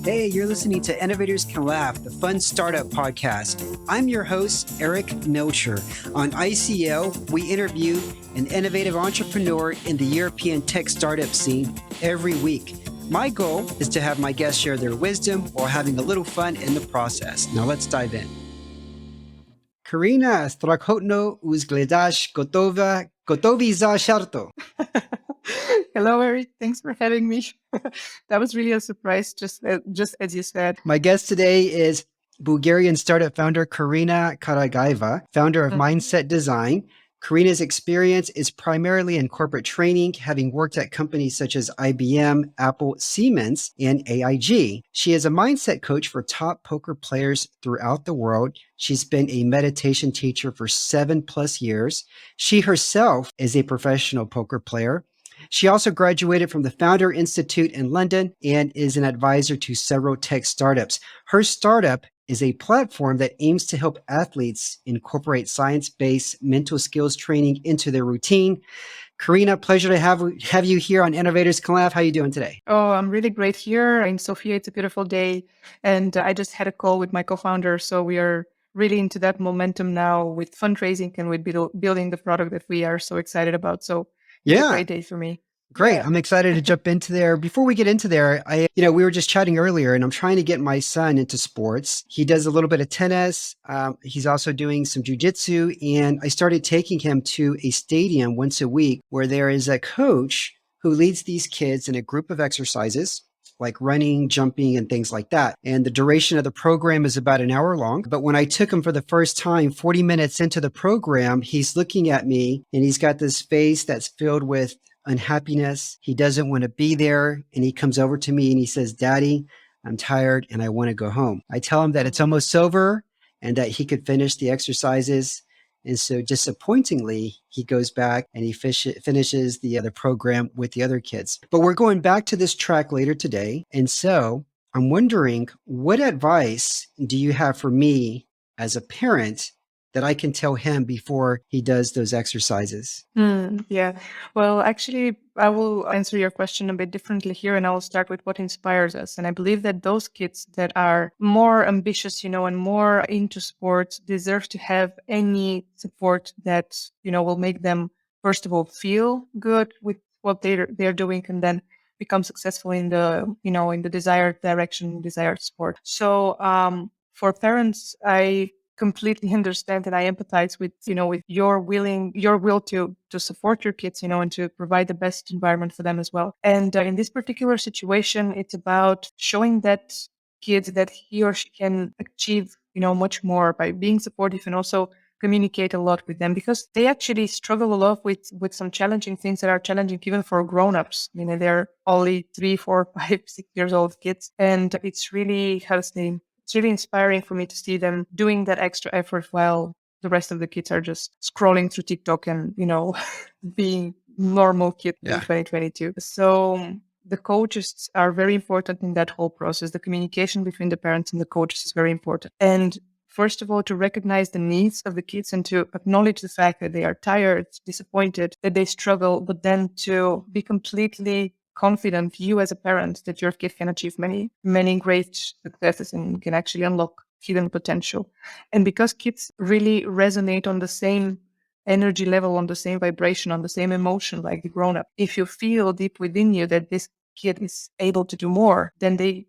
Hey, you're listening to Innovators Can Laugh, the fun startup podcast. I'm your host, Eric Milcher. On ICL, we interview an innovative entrepreneur in the European tech startup scene every week. My goal is to have my guests share their wisdom while having a little fun in the process. Now let's dive in. Karina, strachotno uzgledash gotovi za sharto. Hello, Eric. Thanks for having me. That was really a surprise, just as you said. My guest today is Bulgarian startup founder Karina Karagaeva, founder of Mindset Design. Karina's experience is primarily in corporate training, having worked at companies such as IBM, Apple, Siemens, and AIG. She is a mindset coach for top poker players throughout the world. She's been a meditation teacher for 7+ years. She herself is a professional poker player. She also graduated from the Founder Institute in London and is an advisor to several tech startups. Her startup is a platform that aims to help athletes incorporate science-based mental skills training into their routine. Karina, pleasure to have you here on Innovators Can Laugh. How are you doing today? Oh, I'm really great here in Sofia. It's a beautiful day. And I just had a call with my co-founder. So we are really into that momentum now with fundraising and with building the product that we are so excited about. So it's a great day for me. Great. Yeah. I'm excited to jump into there. Before we get into there, we were just chatting earlier and I'm trying to get my son into sports. He does a little bit of tennis. He's also doing some jujitsu, and I started taking him to a stadium once a week where there is a coach who leads these kids in a group of exercises like running, jumping, and things like that. And the duration of the program is about an hour long. But when I took him for the first time, 40 minutes into the program, he's looking at me and he's got this face that's filled with unhappiness. He doesn't want to be there. And he comes over to me and he says, "Daddy, I'm tired and I want to go home." I tell him that it's almost over and that he could finish the exercises. And so disappointingly, he goes back and he finishes the other program with the other kids. But we're going back to this track later today. And so I'm wondering, what advice do you have for me as a parent that I can tell him before he does those exercises? Yeah. Well, actually, I will answer your question a bit differently here, and I will start with what inspires us. And I believe that those kids that are more ambitious, and more into sports deserve to have any support that, will make them, first of all, feel good with what they're doing, and then become successful in the desired direction, desired sport. So, for parents, I completely understand and I empathize with your will to support your kids, and to provide the best environment for them as well. And in this particular situation, it's about showing that kid that he or she can achieve much more by being supportive, and also communicate a lot with them, because they actually struggle a lot with some challenging things that are challenging even for grown-ups. They're only 3, 4, 5, 6 years old kids, and it's really it's really inspiring for me to see them doing that extra effort while the rest of the kids are just scrolling through TikTok and, being normal kids in 2022. So the coaches are very important in that whole process. The communication between the parents and the coaches is very important. And first of all, to recognize the needs of the kids and to acknowledge the fact that they are tired, disappointed, that they struggle, but then to be completely confident, you as a parent, that your kid can achieve many, many great successes and can actually unlock hidden potential. And because kids really resonate on the same energy level, on the same vibration, on the same emotion like the grown-up, if you feel deep within you that this kid is able to do more, then they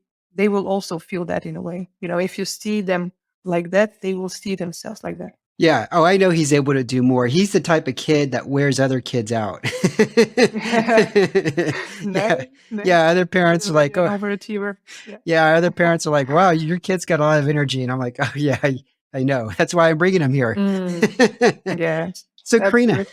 will also feel that in a way. If you see them like that, they will see themselves like that. Yeah. Oh, I know he's able to do more. He's the type of kid that wears other kids out. Yeah. Other parents are like, oh, overachiever. Yeah. Other parents are like, wow, your kid's got a lot of energy. And I'm like, oh yeah, I know. That's why I'm bringing him here. Yeah. So Karina,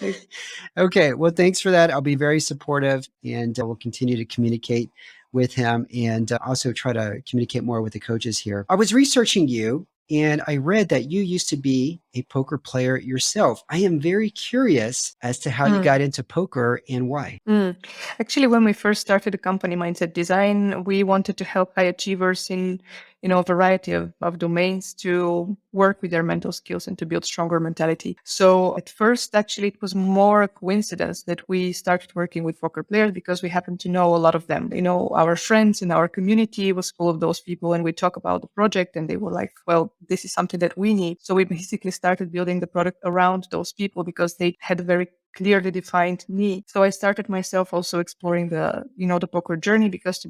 okay. Well, thanks for that. I'll be very supportive and we'll continue to communicate with him and also try to communicate more with the coaches here. I was researching you and I read that you used to be a poker player yourself. I am very curious as to how you Mm. got into poker and why. Mm. Actually, when we first started the company Mindset Design, we wanted to help high achievers in, a variety of domains to work with their mental skills and to build stronger mentality. So at first, actually, it was more a coincidence that we started working with poker players because we happened to know a lot of them. Our friends in our community was full of those people, and we talk about the project, and they were like, "Well, this is something that we need." So we basically started building the product around those people because they had a very clearly defined need. So I started myself also exploring the poker journey because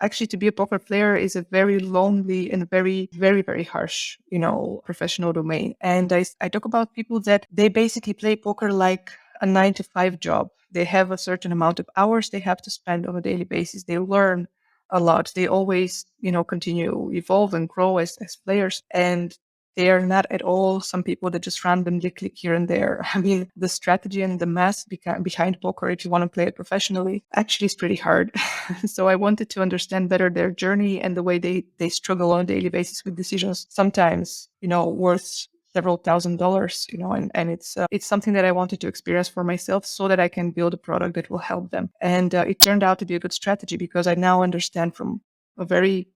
actually to be a poker player is a very lonely and very, very, very harsh, professional domain. And I talk about people that they basically play poker like a 9 to 5 job. They have a certain amount of hours they have to spend on a daily basis. They learn a lot. They always, continue evolve and grow as players. And they are not at all some people that just randomly click here and there. I mean, the strategy and the math behind poker, if you want to play it professionally, actually is pretty hard. So I wanted to understand better their journey and the way they struggle on a daily basis with decisions, sometimes, worth several $1,000s, and it's something that I wanted to experience for myself so that I can build a product that will help them. And it turned out to be a good strategy because I now understand from a very,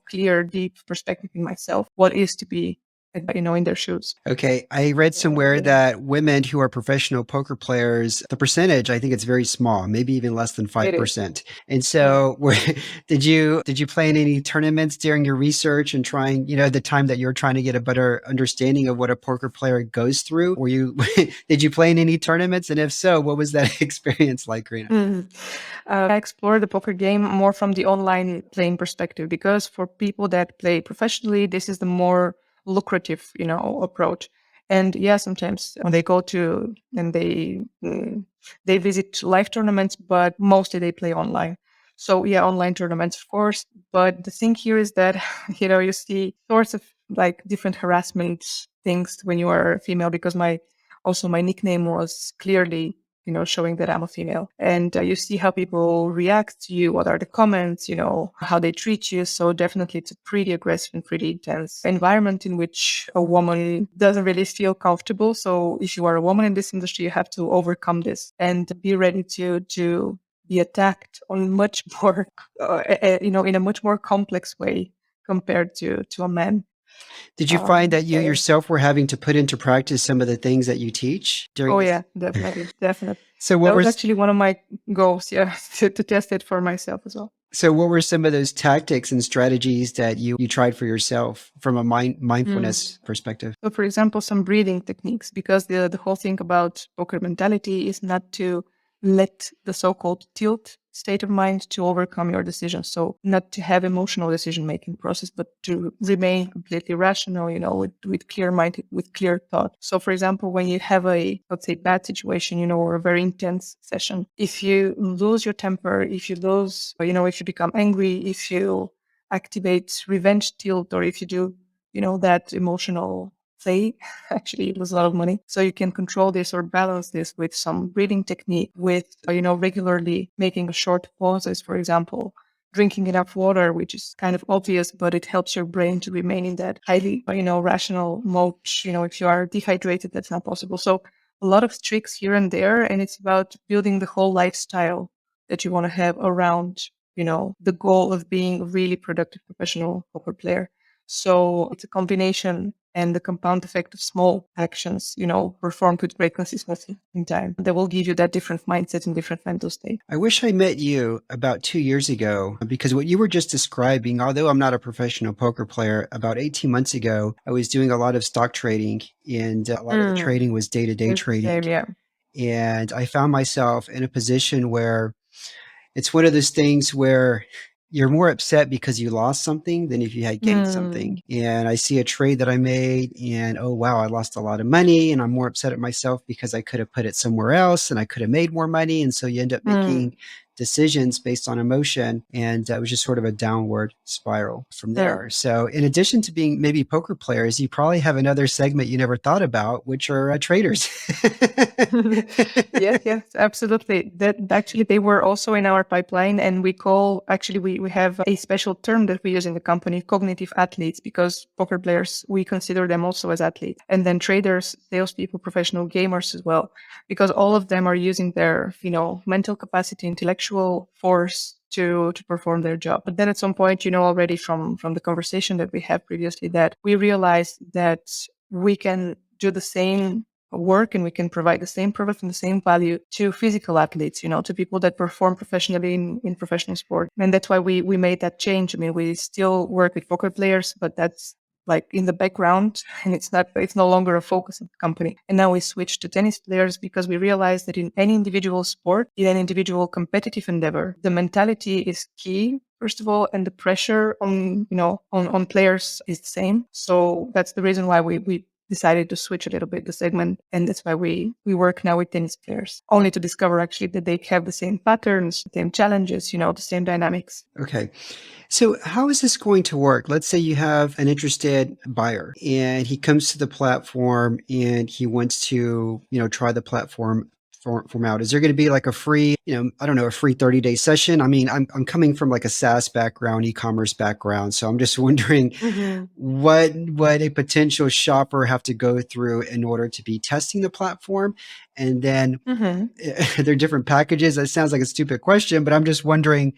clear, deep perspective in myself what is to be in their shoes. Okay, I read somewhere that women who are professional poker players, the percentage, I think it's very small, maybe even less than It is. 5%. And Yeah. so, did you play in any tournaments during your research and trying, the time that you're trying to get a better understanding of what a poker player goes through? Were you did you play in any tournaments? And if so, what was that experience like, Karina? Mhm. I explore the poker game more from the online playing perspective because for people that play professionally, this is the more lucrative, approach. And yeah, sometimes when they go to and they visit live tournaments, but mostly they play online. So yeah, online tournaments, of course. But the thing here is that you see sorts of like different harassment things when you are female because my nickname was clearly showing that I'm a female. And you see how people react to you, what are the comments, how they treat you. So definitely it's a pretty aggressive and pretty intense environment in which a woman doesn't really feel comfortable. So if you are a woman in this industry, you have to overcome this and be ready to be attacked on much more, in a much more complex way compared to a man. Did you find that you So, yourself were having to put into practice some of the things that you teach during oh this? yeah, definitely, definitely. So what That was were actually one of my goals, yeah, to test it for myself as well. So what were some of those tactics and strategies that you tried for yourself from a mindfulness perspective? So, for example, some breathing techniques, because the whole thing about poker mentality is not to let the so-called tilt state of mind to overcome your decisions. So, not to have emotional decision making process, but to remain completely rational, with clear mind, with clear thought. So, for example, when you have a, let's say, bad situation, or a very intense session, if you lose your temper, if you lose, if you become angry, if you activate revenge tilt, or if you do that emotional play, actually it was a lot of money. So you can control this or balance this with some breathing technique, with, regularly making a short pauses, for example, drinking enough water, which is kind of obvious, but it helps your brain to remain in that highly, rational mode. If you are dehydrated, that's not possible. So a lot of tricks here and there, and it's about building the whole lifestyle that you want to have around, the goal of being a really productive professional poker player. So it's a combination and the compound effect of small actions, performed with great consistency in time that will give you that different mindset and different mental state. I wish I met you about 2 years ago because what you were just describing, although I'm not a professional poker player, about 18 months ago, I was doing a lot of stock trading and a lot of the Mm, trading was day-to-day it's the trading. same, yeah. And I found myself in a position where it's one of those things where you're more upset because you lost something than if you had gained something. Mm, And I see a trade that I made and oh wow, I lost a lot of money and I'm more upset at myself because I could have put it somewhere else and I could have made more money. And so you end up making mm, decisions based on emotion. And it was just sort of a downward spiral from Yeah. there. So, in addition to being maybe poker players, you probably have another segment you never thought about, which are traders. Yes, yes, absolutely. That actually they were also in our pipeline, and we have a special term that we use in the company, cognitive athletes, because poker players we consider them also as athletes, and then traders, salespeople, professional gamers as well, because all of them are using their mental capacity, intellectual force to perform their job. But then at some point, already from the conversation that we had previously, that we realized that we can do the same work and we can provide the same product and the same value to physical athletes, to people that perform professionally in professional sport. And that's why we made that change. I mean, we still work with poker players, but that's like in the background, and it's no longer a focus of the company. And now we switch to tennis players because we realize that in any individual sport, in an individual competitive endeavor, the mentality is key, first of all, and the pressure on players is the same. So that's the reason why we decided to switch a little bit the segment, and that's why we work now with tennis players, only to discover actually that they have the same patterns, the same challenges, the same dynamics. Okay. So, how is this going to work? Let's say you have an interested buyer and he comes to the platform and he wants to, try the platform form out. Is there going to be like a free, I don't know, a free 30-day session? I mean, I'm coming from like a SaaS background, e-commerce background, so I'm just wondering Mm-hmm. what a potential shopper have to go through in order to be testing the platform, and then Mm-hmm. there are different packages. That sounds like a stupid question, but I'm just wondering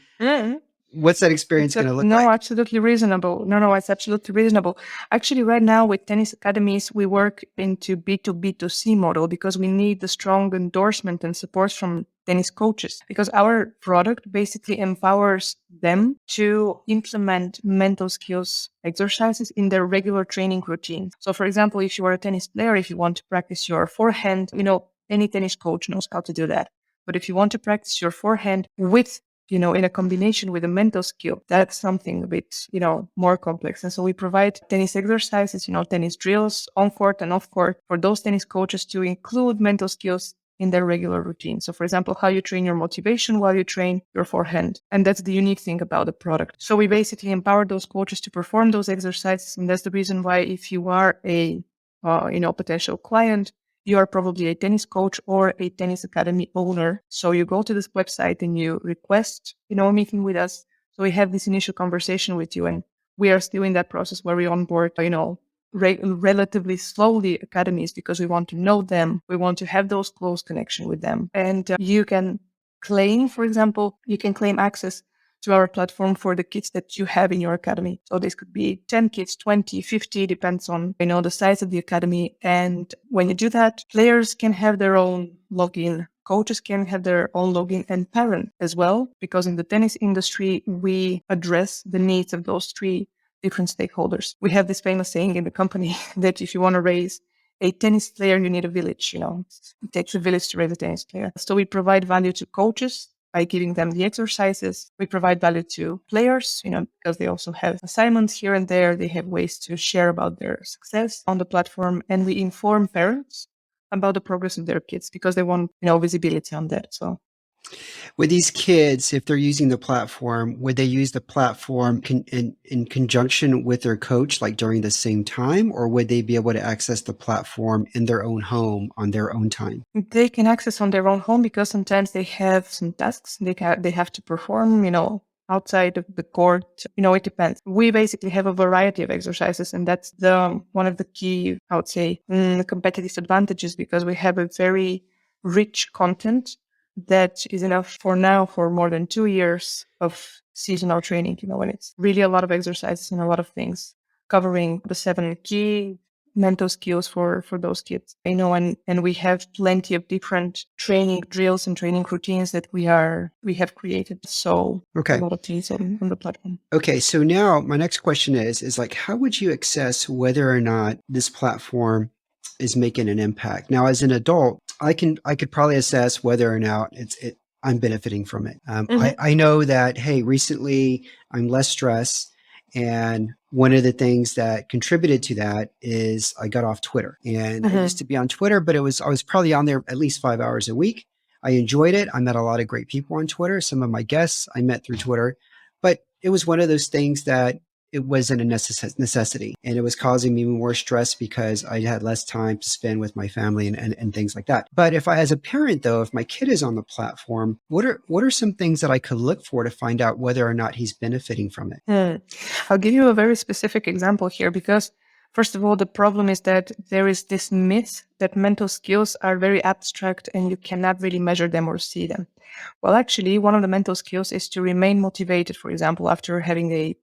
what's that experience going to look like? Absolutely reasonable. No, it's absolutely reasonable. Actually, right now with tennis academies, we work into B2B2C model because we need the strong endorsement and support from tennis coaches, because our product basically empowers them to implement mental skills exercises in their regular training routine. So for example, if you are a tennis player, if you want to practice your forehand, any tennis coach knows how to do that. But if you want to practice your forehand with in a combination with a mental skill, that's something a bit, more complex. And so we provide tennis exercises, tennis drills on court and off court for those tennis coaches to include mental skills in their regular routine. So for example, how you train your motivation while you train your forehand. And that's the unique thing about the product. So we basically empower those coaches to perform those exercises. And that's the reason why if you are a, potential client, you are probably a tennis coach or a tennis academy owner. So you go to this website and you request, a meeting with us. So we have this initial conversation with you, and we are still in that process where we onboard, relatively slowly academies because we want to know them. We want to have those close connection with them. And you can claim, for example, access to our platform for the kids that you have in your academy. So this could be 10 kids, 20, 50, depends on, the size of the academy. And when you do that, players can have their own login, coaches can have their own login, and parent as well, because in the tennis industry, we address the needs of those three different stakeholders. We have this famous saying in the company that if you want to raise a tennis player, you need a village. It takes a village to raise a tennis player. So we provide value to coaches by giving them the exercises. We provide value to players, because they also have assignments here and there. They have ways to share about their success on the platform. And we inform parents about the progress of their kids because they want, visibility on that. So With these kids, if they're using the platform, would they use the platform in conjunction with their coach, like during the same time, or would they be able to access the platform in their own home on their own time? they can access on their own home because sometimes they have some tasks they have to perform, outside of the court. It depends. We basically have a variety of exercises, and that's the one of the key, I would say, competitive advantages, because we have a very rich content that is enough for now for more than 2 years of seasonal training, and it's really a lot of exercises and a lot of things covering the 7 key mental skills for those kids, and we have plenty of different training drills and training routines that we have created. So a Okay. lot of things on the platform. Okay, so now my next question is like, how would you assess whether or not this platform is making an impact? Now, as an adult, I could probably assess whether or not I'm benefiting from it. I know that, hey, recently I'm less stressed, and one of the things that contributed to that is I got off Twitter, and I used to be on Twitter, but I was probably on there at least 5 hours a week. I enjoyed it. I met a lot of great people on Twitter. Some of my guests I met through Twitter, but it was one of those things that it wasn't a necessity, and it was causing me more stress because I had less time to spend with my family and things like that. But if I, as a parent though, if my kid is on the platform, what are some things that I could look for to find out whether or not he's benefiting from it? I'll give you a very specific example here because, first of all, the problem is that there is this myth that mental skills are very abstract and you cannot really measure them or see them. Well, actually, one of the mental skills is to remain motivated, for example, after having a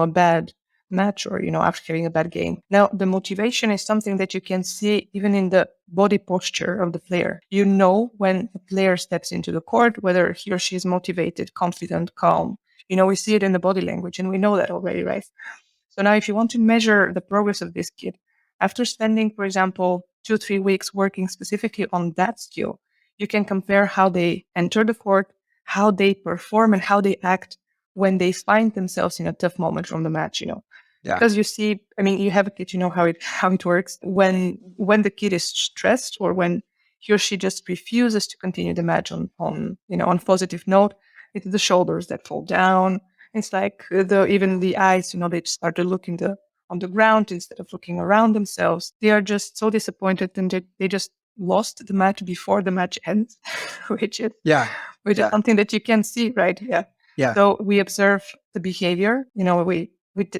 bad match or, after having a bad game. Now, the motivation is something that you can see even in the body posture of the player. You know when a player steps into the court, whether he or she is motivated, confident, calm. We see it in the body language and we know that already, right? So now if you want to measure the progress of this kid, after spending, for example, 2-3 weeks working specifically on that skill, you can compare how they enter the court, how they perform and how they act when they find themselves in a tough moment from the match. Yeah. Because you see, I mean, you have a kid, you know how it works. When the kid is stressed or when he or she just refuses to continue the match on positive note, it's the shoulders that fall down. It's like even the eyes, they start to look on the ground instead of looking around themselves. They are just so disappointed and they just lost the match before the match ends, which is Yeah. which is Yeah. something that you can see, right? Yeah. Yeah. So we observe the behavior. We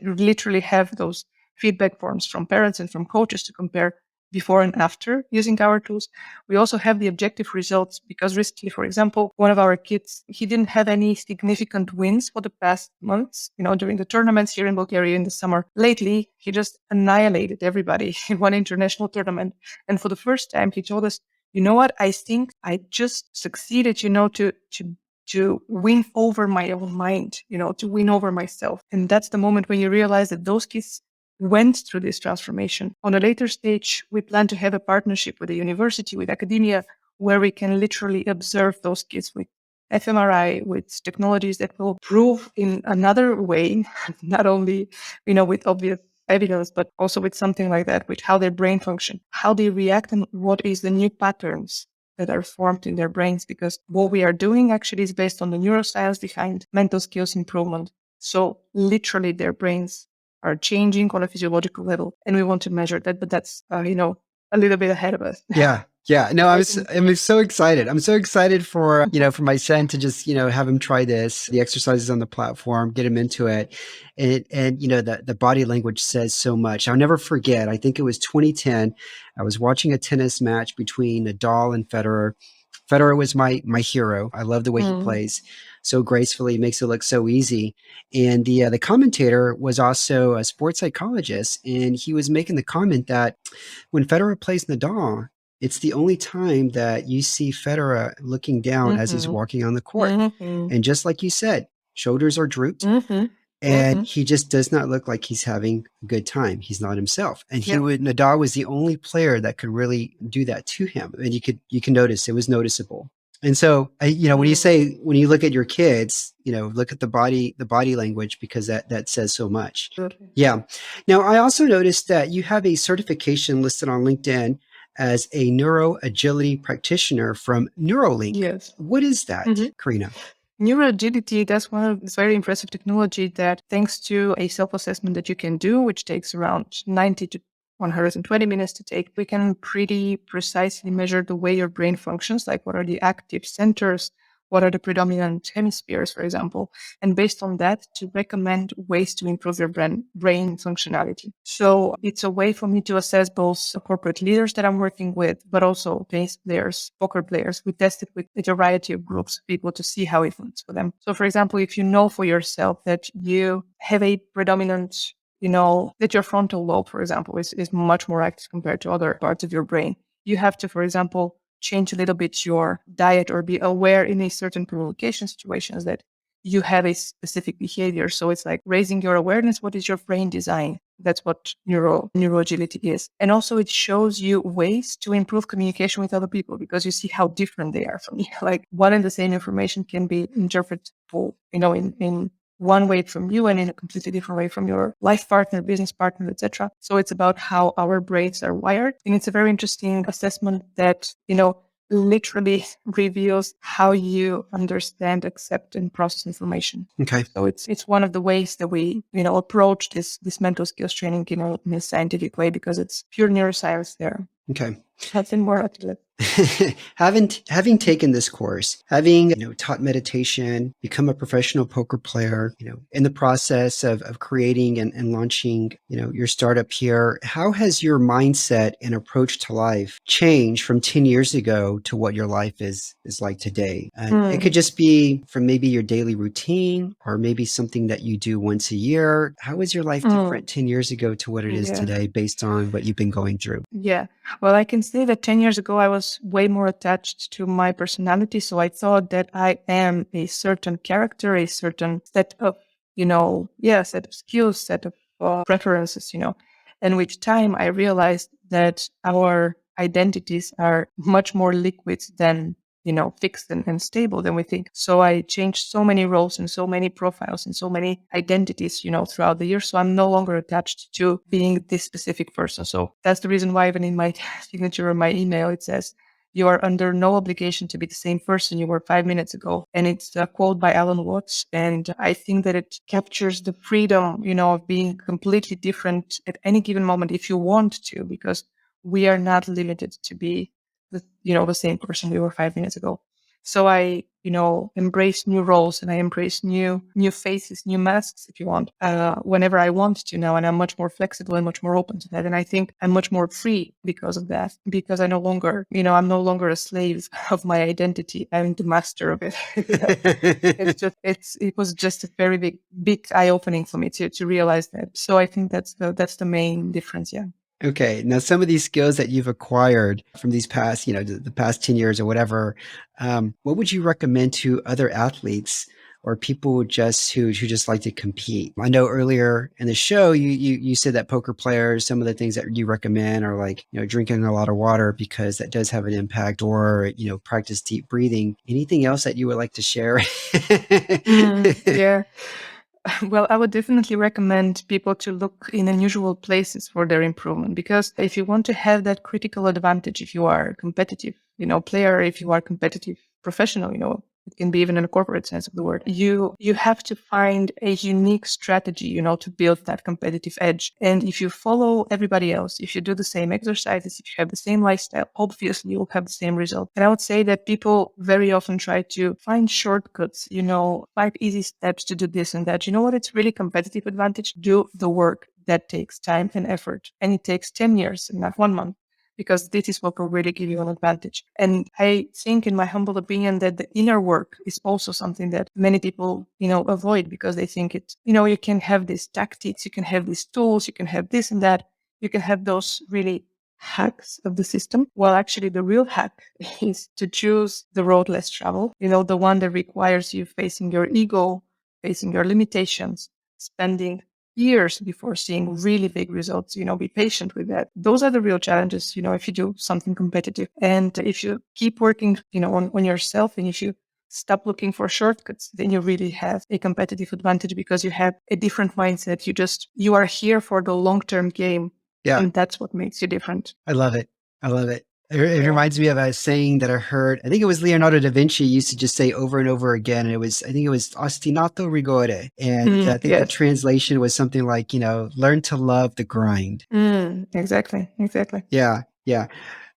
literally have those feedback forms from parents and from coaches to compare before and after using our tools. We also have the objective results because recently, for example, one of our kids, he didn't have any significant wins for the past months, during the tournaments here in Bulgaria in the summer. Lately, he just annihilated everybody in one international tournament. And for the first time, he told us, you know what? I think I just succeeded, to win over my own mind, to win over myself. And that's the moment when you realize that those kids went through this transformation. On a later stage, we plan to have a partnership with a university, with academia, where we can literally observe those kids with fMRI, with technologies that will prove in another way, not only, with obvious evidence, but also with something like that, with how their brain function, how they react, and what is the new patterns that are formed in their brains, because what we are doing actually is based on the neuroscience behind mental skills improvement. So literally their brains are changing on a physiological level, and we want to measure that, but that's, a little bit ahead of us. Yeah. Yeah. No, I think. I'm so excited. I'm so excited for my son to just, have him try the exercises on the platform, get him into it. And the body language says so much. I'll never forget. I think it was 2010. I was watching a tennis match between Nadal and Federer. Federer was my hero. I love the way he plays so gracefully, makes it look so easy. And the commentator was also a sports psychologist, and he was making the comment that when Federer plays Nadal, it's the only time that you see Federer looking down as he's walking on the court. Mm-hmm. And just like you said, shoulders are drooped, Mm-hmm. and he just does not look like he's having a good time. He's not himself. And Yeah. Nadal was the only player that could really do that to him. And you can notice it was noticeable. And so, when you look at your kids, look at the body language, because that says so much. Absolutely. Yeah. Now, I also noticed that you have a certification listed on LinkedIn as a neuro agility practitioner from Neuralink. Yes. What is that, Karina? Neuroagility, that's one of this very impressive technology that, thanks to a self-assessment that you can do, which takes around 90 to 120 minutes to take, we can pretty precisely measure the way your brain functions, like what are the active centers, what are the predominant hemispheres, for example, and based on that, to recommend ways to improve your brain functionality. So it's a way for me to assess both the corporate leaders that I'm working with, but also tennis players, poker players. We tested with a variety of groups of people to see how it works for them. So for example, if you know for yourself that you have a predominant, that your frontal lobe, for example, is much more active compared to other parts of your brain, you have to, for example, change a little bit your diet or be aware in a certain communication situations that you have a specific behavior. So it's like raising your awareness. What is your brain design? That's what neuroagility is. And also it shows you ways to improve communication with other people, because you see how different they are from you. Like one and the same information can be interpreted, in one way from you and in a completely different way from your life partner, business partner, etc. So it's about how our brains are wired. And it's a very interesting assessment that, literally reveals how you understand, accept, and process information. Okay. So it's one of the ways that we, approach this mental skills training, in a scientific way, because it's pure neuroscience there. Okay. Nothing more articulate. having taken this course, having taught meditation, become a professional poker player, in the process of creating and launching, your startup here, how has your mindset and approach to life changed from 10 years ago to what your life is like today? It could just be from maybe your daily routine or maybe something that you do once a year. How is your life different 10 years ago to what it is today based on what you've been going through? Yeah. Well, I can say that 10 years ago, I was way more attached to my personality. So I thought that I am a certain character, a certain set of, set of skills, set of preferences, And with time, I realized that our identities are much more liquid than, fixed and stable than we think. So I changed so many roles and so many profiles and so many identities, throughout the years. So I'm no longer attached to being this specific person. So that's the reason why even in my signature or my email, it says, you are under no obligation to be the same person you were 5 minutes ago. And it's a quote by Alan Watts. And I think that it captures the freedom, of being completely different at any given moment if you want to, because we are not limited to be the same person we were 5 minutes ago. So I, embrace new roles and I embrace new faces, new masks, if you want, whenever I want to now. And I'm much more flexible and much more open to that. And I think I'm much more free because of that, because I no longer, I'm no longer a slave of my identity. I'm the master of it. It was just a very big eye opening for me to realize that. So I think that's the main difference. Yeah. Okay. Now, some of these skills that you've acquired from these past, the past 10 years or whatever, what would you recommend to other athletes or people who just like to compete? I know earlier in the show, you said that poker players, some of the things that you recommend are like, drinking a lot of water because that does have an impact, or, practice deep breathing. Anything else that you would like to share? Yeah. Well, I would definitely recommend people to look in unusual places for their improvement, because if you want to have that critical advantage, if you are a competitive, player, if you are competitive professional, it can be even in a corporate sense of the word, you have to find a unique strategy, to build that competitive edge. And if you follow everybody else, if you do the same exercises, if you have the same lifestyle, obviously you'll have the same result. And I would say that people very often try to find shortcuts, 5 easy steps to do this and that. You know what? It's really competitive advantage. Do the work. That takes time and effort. And it takes 10 years and not 1 month, because this is what will really give you an advantage. And I think, in my humble opinion, that the inner work is also something that many people, avoid, because they think it's, you can have these tactics, you can have these tools, you can have this and that, you can have those really hacks of the system. Well, actually, the real hack is to choose the road less traveled, the one that requires you facing your ego, facing your limitations, spending years before seeing really big results. Be patient with that. Those are the real challenges, if you do something competitive. And if you keep working, on yourself, and if you stop looking for shortcuts, then you really have a competitive advantage, because you have a different mindset. You are here for the long-term game. Yeah. And that's what makes you different. I love it. I love it. It reminds me of a saying that I heard. I think it was Leonardo da Vinci used to just say over and over again. And I think it was ostinato rigore. And I think the translation was something like, learn to love the grind. Exactly. Yeah. Yeah.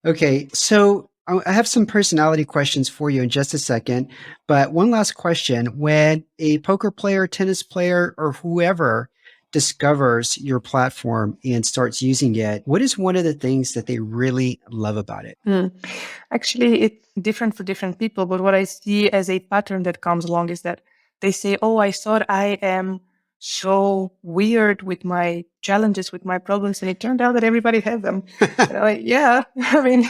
Okay. So I have some personality questions for you in just a second. But one last question. When a poker player, tennis player, or whoever discovers your platform and starts using it, what is one of the things that they really love about it? Actually, it's different for different people. But what I see as a pattern that comes along is that they say, oh, I thought I am so weird with my challenges, with my problems. And it turned out that everybody had them. And I'm like, yeah, I mean,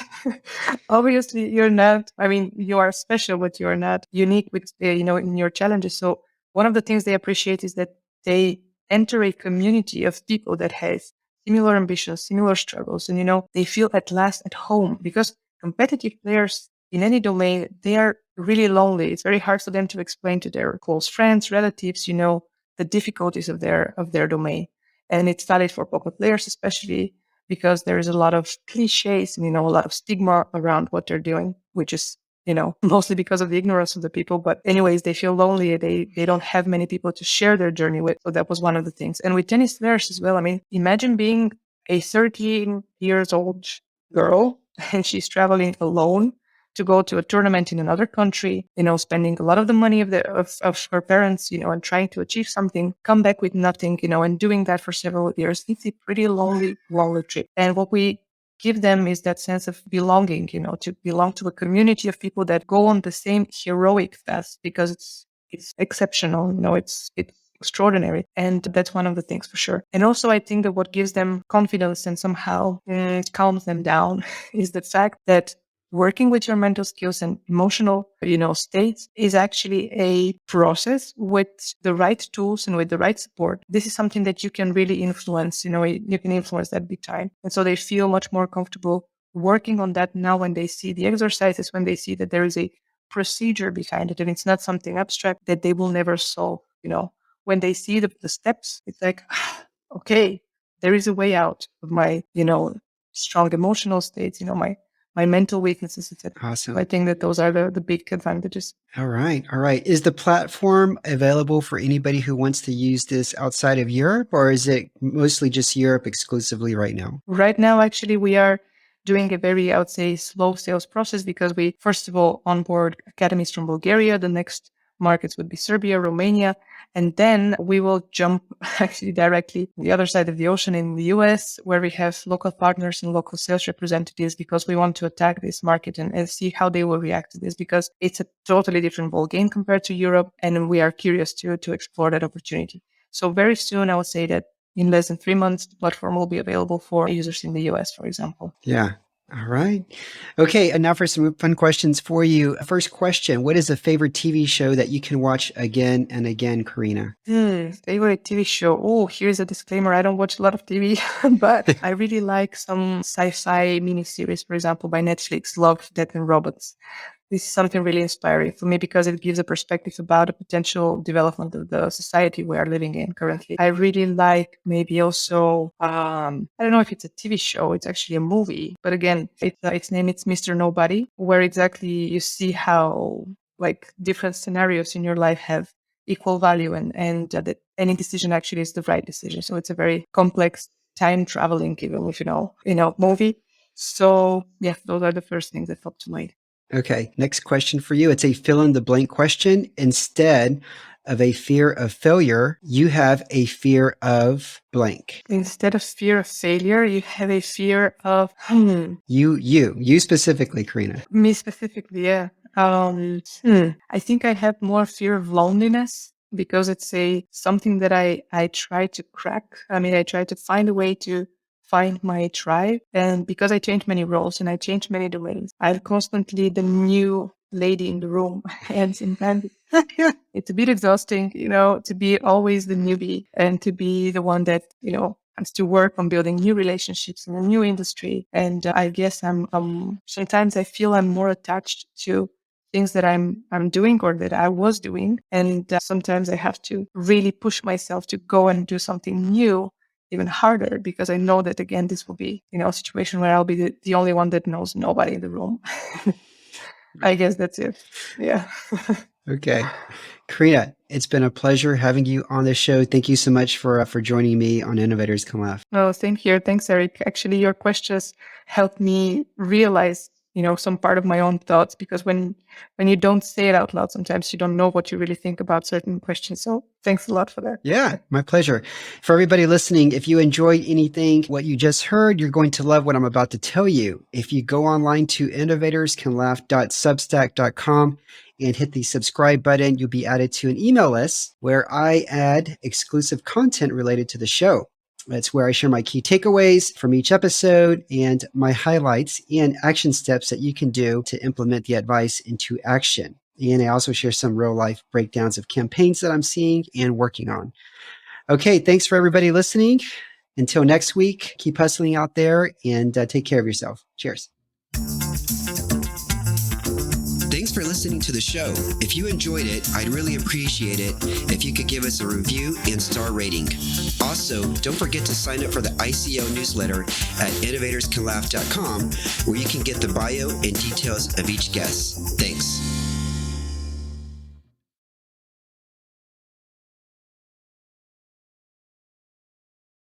obviously you're not, you are special, but you're not unique with, in your challenges. So one of the things they appreciate is that they enter a community of people that has similar ambitions, similar struggles, and, they feel at last at home, because competitive players in any domain, they are really lonely. It's very hard for them to explain to their close friends, relatives, the difficulties of their domain. And it's valid for poker players, especially. because there is a lot of cliches and, a lot of stigma around what they're doing, which is, mostly because of the ignorance of the people. But anyways, they feel lonely. They don't have many people to share their journey with. So that was one of the things. And with tennis players as well, I mean, imagine being a 13 years old girl and she's traveling alone to go to a tournament in another country, spending a lot of the money of her parents, and trying to achieve something, come back with nothing, and doing that for several years. It's a pretty lonely trip. And what we give them is that sense of belonging, to belong to a community of people that go on the same heroic path, because it's exceptional, it's extraordinary. And that's one of the things for sure. And also, I think that what gives them confidence and somehow calms them down is the fact that working with your mental skills and emotional, states is actually a process with the right tools and with the right support. This is something that you can really influence, you can influence that big time. And so they feel much more comfortable working on that now when they see the exercises, when they see that there is a procedure behind it and it's not something abstract that they will never solve, When they see the steps, it's like, okay, there is a way out of my, strong emotional states, my mental weaknesses, etc. Awesome. So I think that those are the big advantages. All right. All right. Is the platform available for anybody who wants to use this outside of Europe, or is it mostly just Europe exclusively right now? Right now, actually, we are doing a very, I would say, slow sales process, because we, first of all, onboard academies from Bulgaria. The next markets would be Serbia, Romania, and then we will jump actually directly the other side of the ocean in the US, where we have local partners and local sales representatives, because we want to attack this market and see how they will react to this, because it's a totally different ball game compared to Europe, and we are curious to explore that opportunity. So very soon, I would say that in less than 3 months, the platform will be available for users in the US, for example. Yeah. All right. Okay. And now for some fun questions for you. First question: what is a favorite TV show that you can watch again and again, Karina? Favorite TV show. Oh, here's a disclaimer. I don't watch a lot of TV, but I really like some sci-fi miniseries, for example, by Netflix, Love, Death and Robots. This is something really inspiring for me, because it gives a perspective about the potential development of the society we are living in currently. I really like maybe also, I don't know if it's a TV show, it's actually a movie, but again, its name, it's Mr. Nobody, where exactly you see how like different scenarios in your life have equal value, and that any decision actually is the right decision. So it's a very complex time traveling, even if movie. So yeah, those are the first things that pop to mind. Okay, next question for you. It's a fill in the blank question. Instead of a fear of failure, you have a fear of blank. Instead of fear of failure, you have a fear of You specifically, Karina. me specifically, yeah. I think I have more fear of loneliness, because it's something that I try to crack. I mean, I try to find a way to find my tribe, and because I change many roles and I change many domains, I'm constantly the new lady in the room, and sometimes it's a bit exhausting, to be always the newbie and to be the one that has to work on building new relationships in a new industry. And I guess I'm sometimes I feel I'm more attached to things that I'm doing or that I was doing, and sometimes I have to really push myself to go and do something new even harder, because I know that again this will be a situation where I'll be the only one that knows nobody in the room. I guess that's it. Yeah. Okay. Karina, it's been a pleasure having you on the show. Thank you so much for joining me on Innovators Can Laugh. Oh, same here. Thanks, Eric. Actually, your questions helped me realize, some part of my own thoughts, because when you don't say it out loud, sometimes you don't know what you really think about certain questions. So thanks a lot for that. Yeah, my pleasure. For everybody listening, if you enjoyed anything, what you just heard, you're going to love what I'm about to tell you. If you go online to innovatorscanlaugh.substack.com and hit the subscribe button, you'll be added to an email list where I add exclusive content related to the show. That's where I share my key takeaways from each episode and my highlights and action steps that you can do to implement the advice into action. And I also share some real life breakdowns of campaigns that I'm seeing and working on. Okay, thanks for everybody listening. Until next week, keep hustling out there and take care of yourself. Cheers. Thanks for listening to the show. If you enjoyed it, I'd really appreciate it if you could give us a review and star rating. Also, don't forget to sign up for the ICO newsletter at innovatorscanlaugh.com, where you can get the bio and details of each guest. Thanks.